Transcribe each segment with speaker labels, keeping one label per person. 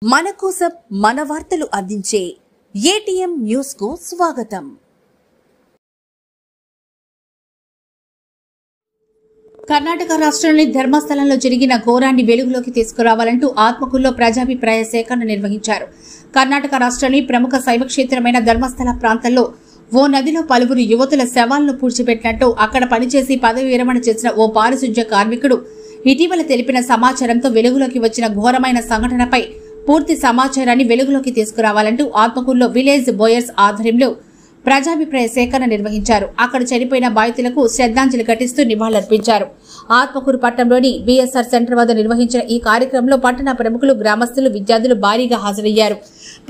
Speaker 1: మన కోసం మన వార్తలు అందించే ఏటీఎం న్యూస్ కు స్వాగతం. కర్ణాటక రాష్ట్రంలోని ధర్మస్థలంలో జరిగిన ఘోరాన్ని వెలుగులోకి తీసుకురావాలంటూ ఆత్మకూరులో ప్రజాభిప్రాయ సేకరణ నిర్వహించారు. కర్ణాటక రాష్ట్రంలోని ప్రముఖ శైవ క్షేత్రమైన ధర్మస్థల ప్రాంతంలో ఓ నదిలో పలువురు యువతుల శవాలను పూడ్చిపెట్టినట్టు అక్కడ పనిచేసి పదవి విరమణ చేసిన ఓ పారిశుధ్య కార్మికుడు ఇటీవల తెలిపిన సమాచారంతో వెలుగులోకి వచ్చిన ఘోరమైన సంఘటనపై పూర్తి సమాచారాన్ని వెలుగులోకి తీసుకురావాలంటూ ఆత్మకూరులో విలేజ్ బోయర్స్ ఆధ్వర్యంలో ప్రజాభిప్రాయ సేకరణ నిర్వహించారు. అక్కడ చనిపోయిన బాధితులకు శ్రద్ధాంజలి ఘటిస్తూ నివాళులర్పించారు. ఆత్మకూరు పట్టణంలోని బీఎస్ఆర్ సెంటర్ వద్ద నిర్వహించిన ఈ కార్యక్రమంలో పట్టణ ప్రముఖులు, గ్రామస్తులు, విద్యార్థులు భారీగా హాజరయ్యారు.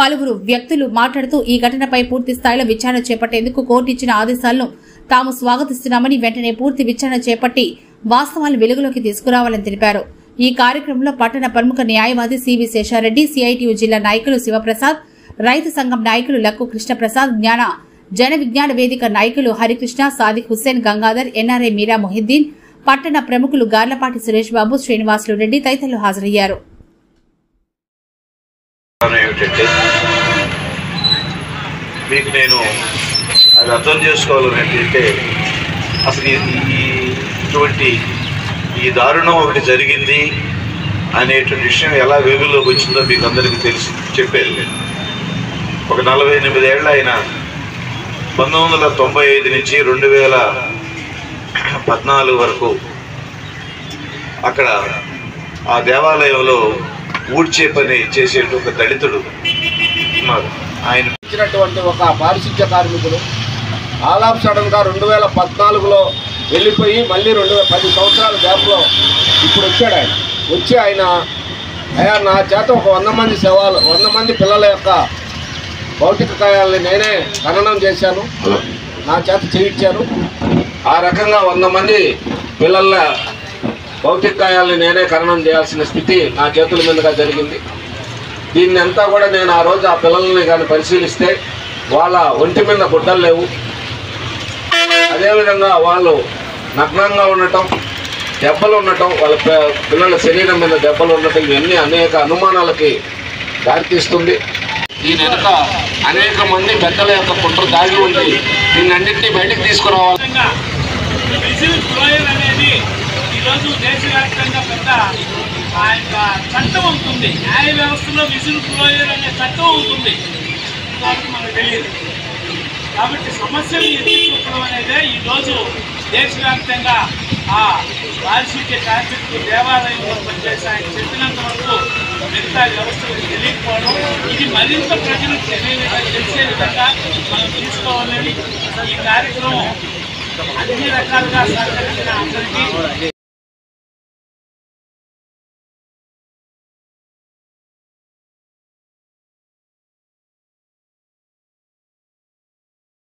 Speaker 1: పలువురు వ్యక్తులు మాట్లాడుతూ ఈ ఘటనపై పూర్తి స్థాయిలో విచారణ చేపట్టేందుకు కోర్టు ఇచ్చిన ఆదేశాలను తాము స్వాగతిస్తున్నామని, వెంటనే పూర్తి విచారణ చేపట్టి వాస్తవాలను వెలుగులోకి తీసుకురావాలని తెలిపారు. ఈ కార్యక్రమంలో పట్టణ ప్రముఖ న్యాయవాది సివి శేషారెడ్డి, సిఐటియు జిల్లా నాయకులు శివప్రసాద్, రైతు సంఘం నాయకులు లక్కు కృష్ణప్రసాద్, జన విజ్ఞాన వేదిక నాయకులు హరికృష్ణ, సాదిక్ హుస్సేన్, గంగాధర్, ఎన్ఆర్ఐ మీరా మొహిద్దీన్, పట్టణ ప్రముఖులు గార్లపాటి సురేష్ బాబు, శ్రీనివాసులు రెడ్డి తదితరులు హాజరయ్యారు.
Speaker 2: మీకు నేను అది అర్థం చేసుకోవాలంటే అసలు ఇటువంటి ఈ దారుణం ఒకటి జరిగింది అనేటువంటి విషయం ఎలా వెలుగులోకి వచ్చిందో మీకు అందరికీ తెలిసి చెప్పారు. ఒక 48 ఏళ్ళ ఆయన 1995 నుంచి 2014 వరకు అక్కడ ఆ దేవాలయంలో ఊడ్చే పని చేసే ఒక దళితుడు ఉన్నారు. ఆయన
Speaker 3: ఇచ్చినటువంటి ఒక పారిశుధ్య కార్మికుడు ఆలాప్ సడన్గా 2014లో వెళ్ళిపోయి మళ్ళీ 10 సంవత్సరాల గ్యాప్లో ఇప్పుడు వచ్చాడు. ఆయన వచ్చి ఆయన నా చేత ఒక 100 మంది పిల్లల యొక్క భౌతిక కాయాలని నేనే ఖననం చేశాను, నా చేత చేయించాను. ఆ రకంగా 100 మంది పిల్లల భౌతిక కాయాలని నేనే ఖననం చేయాల్సిన స్థితి నా చేతుల మీదుగా జరిగింది. దీన్ని అంతా కూడా నేను ఆ రోజు ఆ పిల్లల్ని కానీ పరిశీలిస్తే వాళ్ళ ఒంటి మీద గుడ్డలు లేవు, అదేవిధంగా వాళ్ళు నగ్నంగా ఉండటం, దెబ్బలు ఉండటం, వాళ్ళ పిల్లల శరీరం మీద దెబ్బలు ఉండటం, ఇవన్నీ అనేక అనుమానాలకి దారితీస్తుంది. దీని వెనుక అనేక మంది పెద్దల యొక్క కుట్ర దాగి ఉంది. దీన్ని అన్నింటినీ బయటకు తీసుకురావాలి.
Speaker 4: ఈరోజు దేశవ్యాప్తంగా పెద్ద చట్టం ఉంటుంది, న్యాయ వ్యవస్థలో విజిల్ బ్లోయర్ అనే చట్టం ఉంటుంది, ఇంతవరకు మనకు తెలియదు. కాబట్టి సమస్యలు ఎత్తి చూపడం అనేదే ఈరోజు దేశవ్యాప్తంగా ఆ పారిశుధ్య కార్మికులు దేవాలయంలో పనిచేసి ఆయన చెప్పినంత వరకు మిగతా వ్యవస్థలకు తెలియకపోవడం, ఇది మరింత ప్రజలకు తెలిసే విధంగా మనం తీసుకోవాలని ఈ కార్యక్రమం అన్ని రకాలుగా సహకరించిన అందరికీ